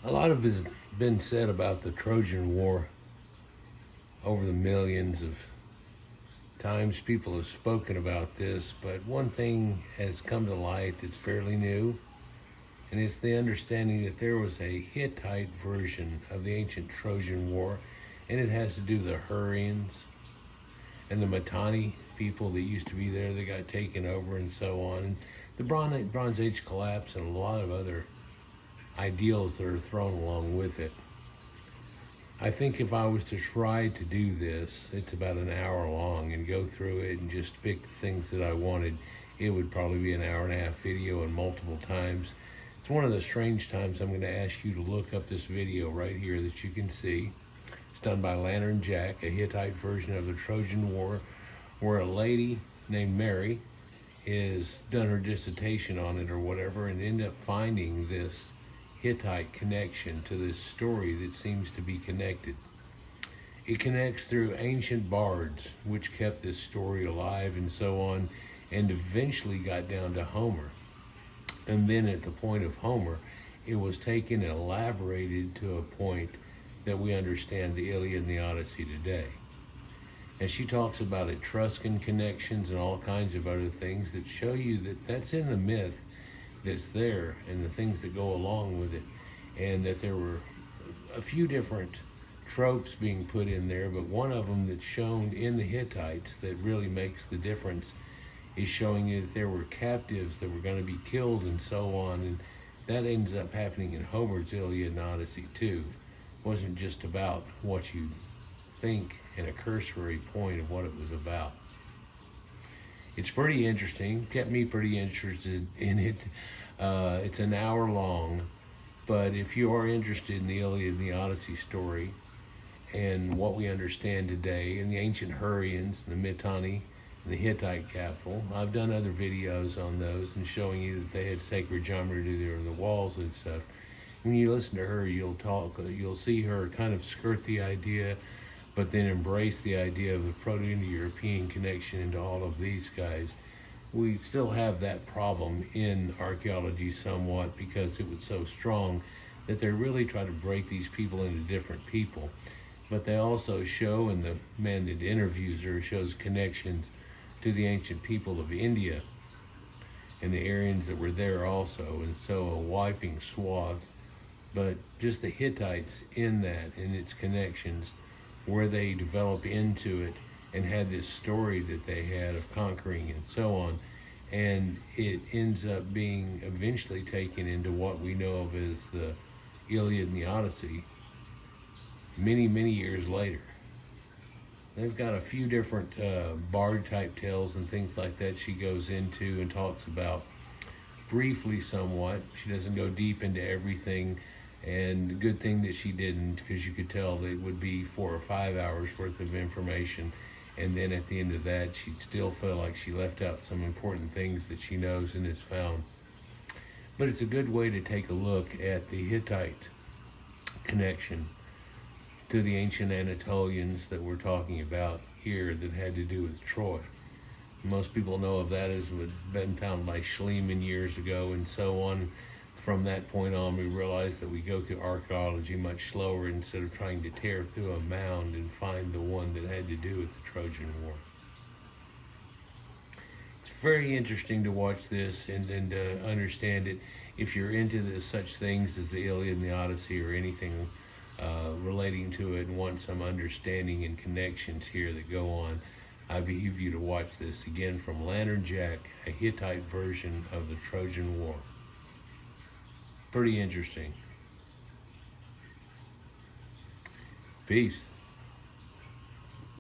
A lot of has been said about the Trojan War over the millions of times people have spoken about this, but one thing has come to light that's fairly new, and it's the understanding that there was a Hittite version of the ancient Trojan War, and it has to do with the Hurrians and the Mitanni people that used to be there that got taken over and so on. And the Bronze Age collapse and a lot of other ideals that are thrown along with it. I think if I was to try to do this, it's about an hour long, and go through it and just pick the things that I wanted, it would probably be an hour and a half video and multiple times. It's one of the strange times I'm going to ask you to look up this video right here that you can see. It's done by Lantern Jack, a Hittite version of the Trojan War, where a lady named Mary is done her dissertation on it or whatever, and end up finding this Hittite connection to this story that seems to be connected. It connects through ancient bards, which kept this story alive and so on, and eventually got down to Homer. And then at the point of Homer, it was taken and elaborated to a point that we understand the Iliad and the Odyssey today. And she talks about Etruscan connections and all kinds of other things that show you that that's in the myth that's there and the things that go along with it, and that there were a few different tropes being put in there, but one of them that's shown in the Hittites that really makes the difference is showing you that there were captives that were going to be killed and so on, and that ends up happening in Homer's Iliad and Odyssey too. It wasn't just about what you think in a cursory point of what it was about. It's pretty interesting, kept me pretty interested in it. It's an hour long, but if you are interested in the Iliad and the Odyssey story and what we understand today, and the ancient Hurrians, the Mitanni, and the Hittite Capital, I've done other videos on those and showing you that they had sacred geometry there in the walls and stuff. When you listen to her, you'll see her kind of skirt the idea, but then embrace the idea of the Proto-Indo-European connection into all of these guys. We still have that problem in archaeology somewhat, because it was so strong that they really try to break these people into different people. But they also show, and the man that interviews her shows connections to the ancient people of India and the Aryans that were there also, and so a wiping swath. But just the Hittites in that, and its connections, where they develop into it and had this story that they had of conquering and so on, and it ends up being eventually taken into what we know of as the Iliad and the Odyssey many, many years later. They've got a few different bard type tales and things like that she goes into and talks about briefly somewhat. She doesn't go deep into everything. And good thing that she didn't, because you could tell that it would be 4 or 5 hours worth of information, and then at the end of that she'd still feel like she left out some important things that she knows and has found. But it's a good way to take a look at the Hittite connection to the ancient Anatolians that we're talking about here that had to do with Troy. Most people know of that as what had been found by Schliemann years ago and so on. From that point on, we realized that we go through archaeology much slower instead of trying to tear through a mound and find the one that had to do with the Trojan War. It's very interesting to watch this and to understand it. If you're into such things as the Iliad and the Odyssey or anything relating to it and want some understanding and connections here that go on, I behoove you to watch this again from Lantern Jack, a Hittite version of the Trojan War. Pretty interesting. Peace.